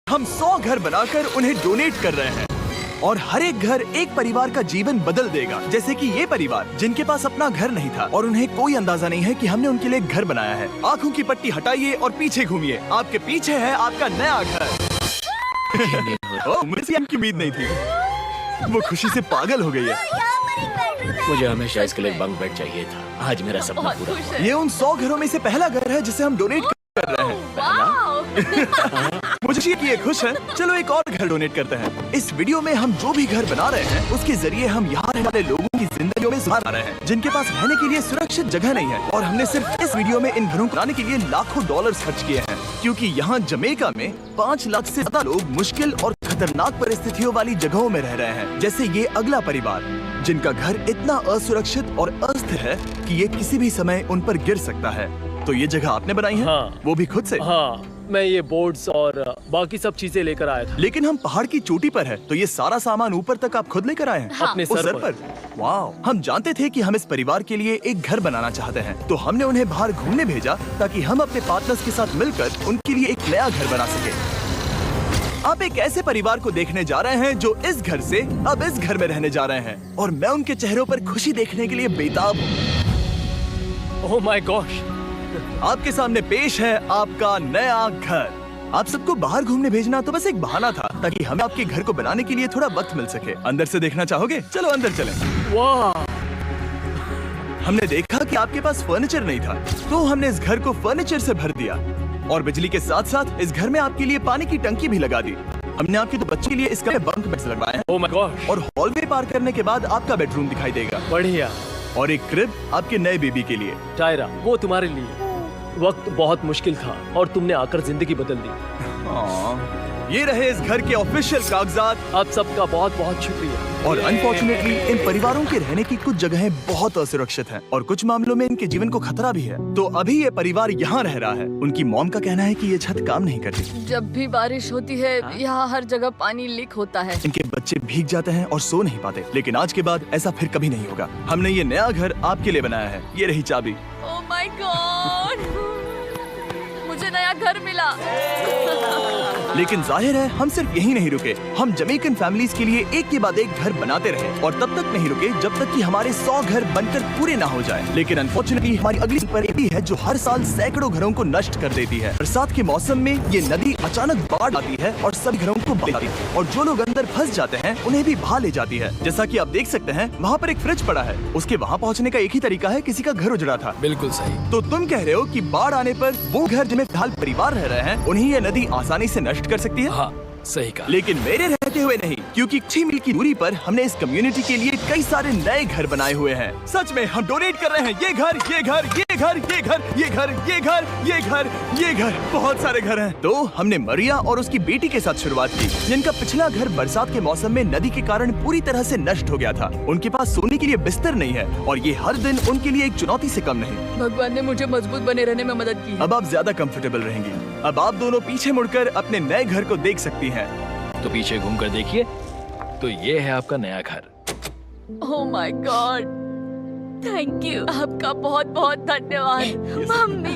हम 100 घर बनाकर उन्हें डोनेट कर रहे हैं और हर एक घर एक परिवार का जीवन बदल देगा। जैसे कि ये परिवार जिनके पास अपना घर नहीं था और उन्हें कोई अंदाजा नहीं है कि हमने उनके लिए घर बनाया है। आंखों की पट्टी हटाइए और पीछे घूमिए। आपके पीछे है आपका नया घर। मुझे की उम्मीद नहीं थी। वो खुशी से पागल हो गई है। मुझे हमेशा इसके लिए बंक बेड चाहिए था। आज मेरा सपना पूरा हुआ। ये उन 100 घरों में से पहला घर है जिसे हम डोनेट कर रहे हैं। मुझे कि ये खुश हैं। चलो एक और घर डोनेट करते हैं। इस वीडियो में हम जो भी घर बना रहे हैं उसके जरिए हम यहाँ रहने वाले लोगों की जिंदगियों में सुधार ला रहे हैं जिनके पास रहने के लिए सुरक्षित जगह नहीं है। और हमने सिर्फ इस वीडियो में इन घरों को बनाने के लिए लाखों डॉलर्स खर्च किए हैं, क्योंकि यहाँ जमैका में 5 लाख से ज्यादा लोग मुश्किल और खतरनाक परिस्थितियों वाली जगहों में रह रहे हैं। जैसे ये अगला परिवार जिनका घर इतना असुरक्षित और अस्थिर है कि ये किसी भी समय उन पर गिर सकता है। तो ये जगह आपने बनाई है? हाँ। वो भी खुद से? हाँ, मैं ये बोर्ड्स और बाकी सब चीजें लेकर आया था। लेकिन हम पहाड़ की चोटी पर है, तो ये सारा सामान ऊपर तक आप खुद लेकर आए हैं? हाँ। अपने उस सर पर। वाह! हम जानते थे कि हम इस परिवार के लिए एक घर बनाना चाहते हैं, तो हमने उन्हें बाहर घूमने भेजा ताकि हम अपने पार्टनर्स के साथ मिलकर उनके लिए एक नया घर बना सके। आप एक ऐसे परिवार को देखने जा रहे हैं जो इस घर से अब इस घर में रहने जा रहे हैं, और मैं उनके चेहरों पर खुशी देखने के लिए बेताब हूँ। Oh my gosh! आपके सामने पेश है आपका नया घर। आप सबको बाहर घूमने भेजना तो बस एक बहाना था ताकि हमें आपके घर को बनाने के लिए थोड़ा वक्त मिल सके। अंदर से देखना चाहोगे? चलो अंदर चलें। वाह! हमने देखा कि आपके पास फर्नीचर नहीं था, तो हमने इस घर को फर्नीचर से भर दिया और बिजली के साथ साथ इस घर में आपके लिए पानी की टंकी भी लगा दी। हमने आपके 2 बच्चे के लिए इसका बंक बेड्स लगवाए हैं। Oh my gosh! और हॉलवे पार करने के बाद आपका बेडरूम दिखाई देगा बढ़िया। और एक क्रिब आपके नए बेबी के लिए। टायरा, वो तुम्हारे लिए। वक्त बहुत मुश्किल था और तुमने आकर जिंदगी बदल दी। ये रहे इस घर के ऑफिशियल कागजात। आप सबका बहुत बहुत शुक्रिया। और अनफॉर्चुनेटली इन परिवारों के रहने की कुछ जगहें बहुत असुरक्षित हैं और कुछ मामलों में इनके जीवन को खतरा भी है। तो अभी ये परिवार यहाँ रह रहा है। उनकी मॉम का कहना है कि ये छत काम नहीं करती। जब भी बारिश होती है यहाँ हर जगह पानी लीक होता है। इनके बच्चे भीग जाते हैं और सो नहीं पाते, लेकिन आज के बाद ऐसा फिर कभी नहीं होगा। हमने ये नया घर आपके लिए बनाया है। ये रही चाबी। Oh my God! मुझे नया घर मिला। लेकिन जाहिर है हम सिर्फ यही नहीं रुके। हम जमैकन फैमिलीज के लिए एक के बाद एक घर बनाते रहे और तब तक नहीं रुके जब तक कि हमारे 100 घर बनकर पूरे ना हो जाए। लेकिन अनफॉर्चुनेटली हमारी अगली परिस्थिति है जो हर साल सैकड़ों घरों को नष्ट कर देती है। बरसात के मौसम में ये नदी अचानक बाढ़ आती है और सभी घरों को बहा देती है और जो लोग अंदर फंस जाते हैं उन्हें भी बहा ले जाती है। जैसा कि आप देख सकते हैं वहाँ पर एक फ्रिज पड़ा है। उसके वहाँ पहुँचने का एक ही तरीका है, किसी का घर उजड़ा था। बिल्कुल सही। तो तुम कह रहे हो कि बाढ़ आने पर वो घर जिनमें फिलहाल परिवार रह रहे हैं उन्हें ये नदी आसानी से नष्ट कर सकती है? हाँ, सही कहा। लेकिन मेरे रहते हुए नहीं, क्योंकि 6 मील की दूरी पर हमने इस कम्युनिटी के लिए कई सारे नए घर बनाए हुए हैं। सच में हम डोनेट कर रहे हैं ये घर, ये घर, ये घर, ये घर, ये घर, ये घर, ये घर, ये घर, बहुत सारे घर हैं। तो हमने मरिया और उसकी बेटी के साथ शुरुआत की, जिनका पिछला घर बरसात के मौसम में नदी के कारण पूरी तरह से नष्ट हो गया था। उनके पास सोने के लिए बिस्तर नहीं है और ये हर दिन उनके लिए एक चुनौती से कम नहीं। भगवान ने मुझे मजबूत बने रहने में मदद की। अब आप ज्यादा कंफर्टेबल रहेंगी। अब आप दोनों पीछे मुड़कर अपने नए घर को देख सकती हैं। तो पीछे घूमकर देखिए, तो ये है आपका नया घर। Oh my God! Thank you. आपका बहुत बहुत धन्यवाद मम्मी।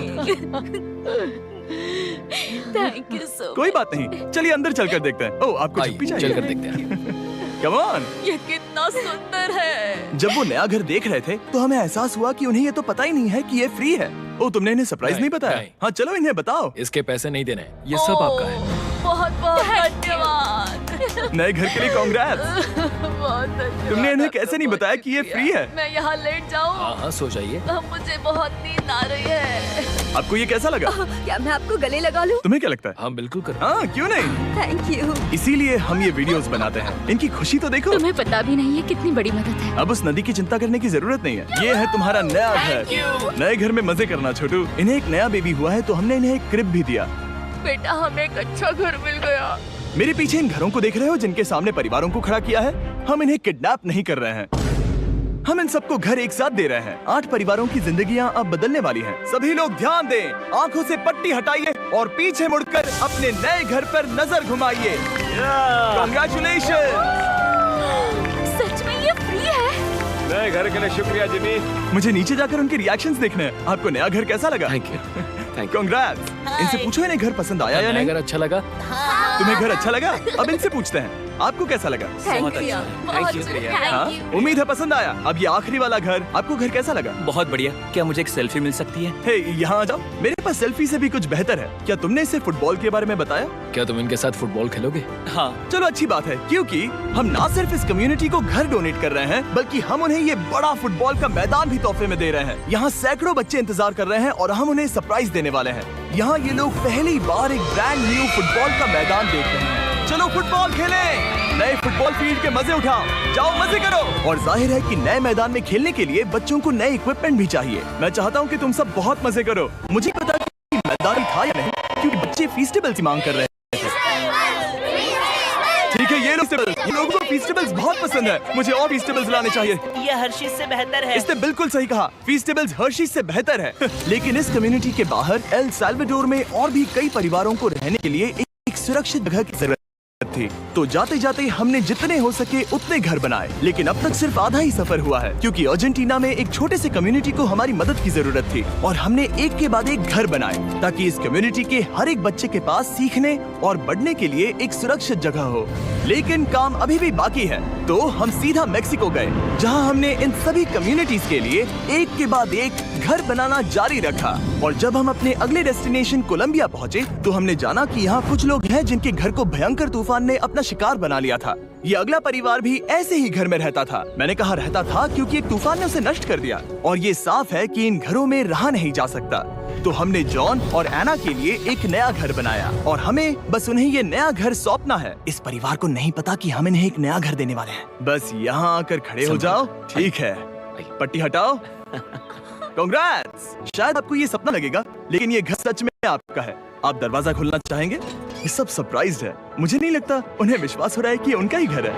Thank you so. कोई बात नहीं, चलिए अंदर चलकर देखते हैं। ओह, आपको आइए, चप्पी चाहिए? चलकर देखते हैं। Come on. ये कितना सुंदर है। जब वो नया घर देख रहे थे तो हमें एहसास हुआ कि उन्हें ये तो पता ही नहीं है कि ये फ्री है। ओ, तुमने इन्हें सरप्राइज नहीं बताया? नहीं। हाँ, चलो इन्हें बताओ। इसके पैसे नहीं देने, ये सब आपका है। बहुत बहुत धन्यवाद। नए घर के लिए कांग्रेट्स। बहुत धन्यवाद। तुमने इन्हें कैसे नहीं बताया कि ये फ्री है? मैं यहाँ लेट जाऊँ? हाँ हाँ, सो जाइए। मुझे बहुत नींद आ रही है। आपको ये कैसा लगा? क्या मैं आपको गले लगा लूं? तुम्हें क्या लगता है? हाँ बिल्कुल कर। हाँ, क्यों नहीं? Thank you. इसीलिए हम ये वीडियोस बनाते हैं। इनकी खुशी तो देखो। तुम्हें पता भी नहीं है कितनी बड़ी मदद है। अब उस नदी की चिंता करने की जरूरत नहीं है। ये है तुम्हारा नया घर। नए घर में मजे करना छोटू। इन्हें एक नया बेबी हुआ है तो हमने इन्हें एक क्रिब भी दिया। बेटा, हमें एक अच्छा घर मिल गया। मेरे पीछे इन घरों को देख रहे हो जिनके सामने परिवारों को खड़ा किया है? हम इन्हें किडनैप नहीं कर रहे हैं, हम इन सबको घर एक साथ दे रहे हैं। 8 परिवारों की जिंदगियां अब बदलने वाली हैं। सभी लोग ध्यान दें, आंखों से पट्टी हटाइए और पीछे मुड़कर अपने नए घर पर नजर घुमाइए। कांग्रेचुलेशन! सच में ये फ्री है? नए घर के लिए शुक्रिया जिमी। मुझे नीचे जाकर उनके रिएक्शंस देखने हैं। आपको नया घर कैसा लगा? Thank you. कांग्रेट्स! इनसे पूछो इन्हें घर पसंद आया या नया नहीं? घर अच्छा लगा? हाँ। तुम्हें घर अच्छा लगा? अब इनसे पूछते हैं, आपको कैसा लगा? Thank you. हाँ? उम्मीद है पसंद आया। अब ये आखिरी वाला घर, आपको घर कैसा लगा? बहुत बढ़िया। क्या मुझे एक सेल्फी मिल सकती है? हे, यहाँ आ जाओ। मेरे पास सेल्फी से भी कुछ बेहतर है। क्या तुमने इसे फुटबॉल के बारे में बताया? क्या तुम इनके साथ फुटबॉल खेलोगे? हाँ। चलो अच्छी बात है, क्योंकि हम ना सिर्फ इस कम्युनिटी को घर डोनेट कर रहे हैं, बल्कि हम उन्हें ये बड़ा फुटबॉल का मैदान भी तोहफे में दे रहे हैं। यहाँ सैकड़ों बच्चे इंतजार कर रहे हैं और हम उन्हें सरप्राइज देने वाले हैं। यहाँ ये लोग पहली बार एक ब्रांड न्यू फुटबॉल का मैदान देख रहे हैं। चलो फुटबॉल खेलें, नए फुटबॉल फील्ड के मजे उठाओ, जाओ मजे करो। और जाहिर है कि नए मैदान में खेलने के लिए बच्चों को नए इक्विपमेंट भी चाहिए। मैं चाहता हूँ कि तुम सब बहुत मजे करो। मुझे पता कि मैदान था या नहीं, क्योंकि बच्चे फीस्टेबल्स की मांग कर रहे हैं। ठीक है, ये लोगों को फीस्टेबल्स बहुत पसंद है। मुझे और फीस्टेबल्स लाने चाहिए। ये हर्शीज से बेहतर है। इसने बिल्कुल सही कहा, फीस्टेबल्स हर्शीज से बेहतर है। लेकिन इस कम्युनिटी के बाहर एल साल्वाडोर में और भी कई परिवारों को रहने के लिए एक सुरक्षित जगह की जरूरत थी। तो जाते जाते हमने जितने हो सके उतने घर बनाए, लेकिन अब तक सिर्फ आधा ही सफर हुआ है, क्योंकि अर्जेंटीना में एक छोटे से कम्युनिटी को हमारी मदद की जरूरत थी और हमने एक के बाद एक घर बनाए ताकि इस कम्युनिटी के हर एक बच्चे के पास सीखने और बढ़ने के लिए एक सुरक्षित जगह हो। लेकिन काम अभी भी बाकी है, तो हम सीधा मेक्सिको गए, जहां हमने इन सभी कम्युनिटीज के लिए एक के बाद एक घर बनाना जारी रखा। और जब हम अपने अगले डेस्टिनेशन कोलंबिया पहुंचे, तो हमने जाना कि यहाँ कुछ लोग हैं जिनके घर को भयंकर तूफान ने अपना शिकार बना लिया था। ये अगला परिवार भी ऐसे ही घर में रहता था। मैंने कहा रहता था क्योंकि एक तूफान ने उसे नष्ट कर दिया और ये साफ है कि इन घरों में रहा नहीं जा सकता। तो हमने जॉन और एना के लिए एक नया घर बनाया और हमें बस उन्हें ये नया घर सौंपना है। इस परिवार को नहीं पता कि हम इन्हें एक नया घर देने वाले हैं। बस यहाँ आकर खड़े हो जाओ। ठीक है, पट्टी हटाओ। कांग्रेट्स। शायद आपको ये सपना लगेगा, लेकिन ये घर सच में आपका है। आप दरवाजा खोलना चाहेंगे? ये सब सरप्राइज्ड है। मुझे नहीं लगता उन्हें विश्वास हो रहा है कि ये उनका ही घर है।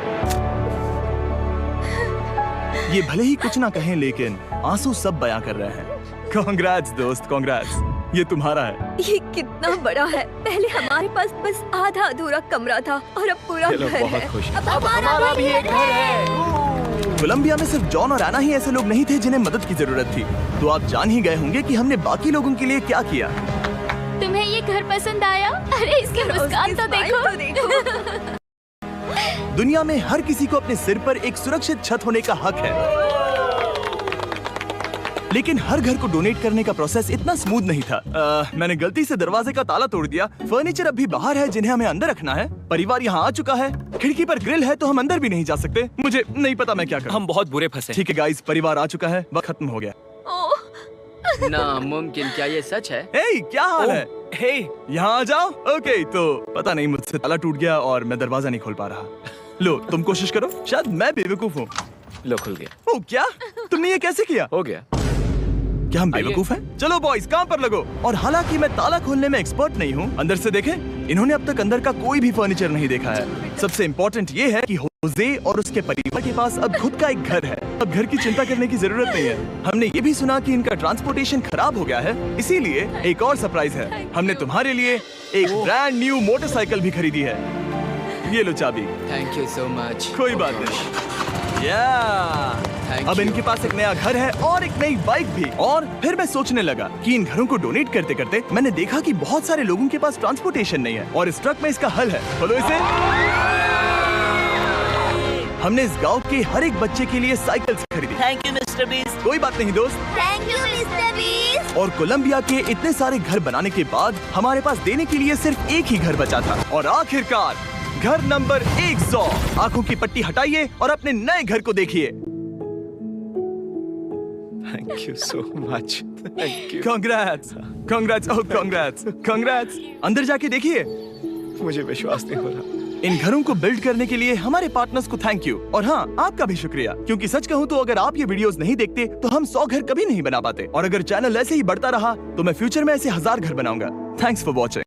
ये भले ही कुछ ना कहें, लेकिन आंसू सब बयां कर रहे हैं। कांग्रेट्स दोस्त, कांग्रेट्स। ये तुम्हारा है। ये कितना बड़ा है। पहले हमारे पास बस आधा अधूरा कमरा था और अब पूरा घर है। अब हमारा भी एक घर है। कोलंबिया में सिर्फ जॉन और एना ही ऐसे लोग नहीं थे जिन्हें मदद की जरूरत थी। तो आप जान ही गए होंगे कि हमने बाकी लोगों के लिए क्या किया। तुम्हें ये घर पसंद आया? अरे इसकी मुस्कान तो देखो। दुनिया में हर किसी को अपने सिर पर एक सुरक्षित छत होने का हक है, लेकिन हर घर को डोनेट करने का प्रोसेस इतना स्मूथ नहीं था। मैंने गलती से दरवाजे का ताला तोड़ दिया। फर्नीचर अब भी बाहर है जिन्हें हमें अंदर रखना है। परिवार यहाँ आ चुका है। खिड़की पर ग्रिल है तो हम अंदर भी नहीं जा सकते। मुझे नहीं पता मैं क्या करूं। हम बहुत बुरे फंसे। ठीक है गाइस, परिवार आ चुका है, वक्त खत्म हो गया। नामुमकिन, क्या ये सच है? हे, क्या हाल है? हे, यहाँ आ जाओ। ओके, तो पता नहीं मुझसे ताला टूट गया और मैं दरवाजा नहीं खोल पा रहा। लो, तुम कोशिश करो। शायद मैं बेवकूफ हूँ। लो, खुल गया। ओह, क्या? तुमने ये कैसे किया? हो गया। क्या हम बेवकूफ हैं? चलो बॉयज, काम पर लगो। और हालांकि मैं ताला खोलने में एक्सपर्ट नहीं हूँ, अंदर से देखें, इन्होंने अब तक अंदर का कोई भी फर्नीचर नहीं देखा है। सबसे इम्पोर्टेंट ये है कि होजे और उसके परिवार के पास अब खुद का एक घर है। अब घर की चिंता करने की जरूरत नहीं है। हमने ये भी सुना कि इनका ट्रांसपोर्टेशन खराब हो गया है, इसीलिए एक और सरप्राइज है। हमने तुम्हारे लिए एक ब्रांड न्यू मोटरसाइकिल भी खरीदी है। ये लो चाबी। Thank you so much. कोई बात नहीं। अब इनके पास एक नया घर है और एक नई बाइक भी। और फिर मैं सोचने लगा कि इन घरों को डोनेट करते करते मैंने देखा कि बहुत सारे लोगों के पास ट्रांसपोर्टेशन नहीं है और इस ट्रक में इसका हल है। खोलो इसे। हमने इस गांव के हर एक बच्चे के लिए साइकिल खरीदी। Thank you mister beast. कोई बात नहीं दोस्त। Thank you mister beast. और कोलंबिया के इतने सारे घर बनाने के बाद हमारे पास देने के लिए सिर्फ एक ही घर बचा था। और आखिरकार घर नंबर 100। आंखों की पट्टी हटाइए और अपने नए घर को देखिए। Thank you so much. Thank you. Congrats, congrats, oh congrats, congrats. अंदर जाके देखिए। मुझे विश्वास नहीं हो रहा। इन घरों को बिल्ड करने के लिए हमारे पार्टनर्स को थैंक यू। और हाँ, आपका भी शुक्रिया, क्योंकि सच कहूँ तो अगर आप ये वीडियोस नहीं देखते तो हम 100 घर कभी नहीं बना पाते। और अगर चैनल ऐसे ही बढ़ता रहा तो मैं फ्यूचर में ऐसे 1000 घर बनाऊंगा। Thanks for watching.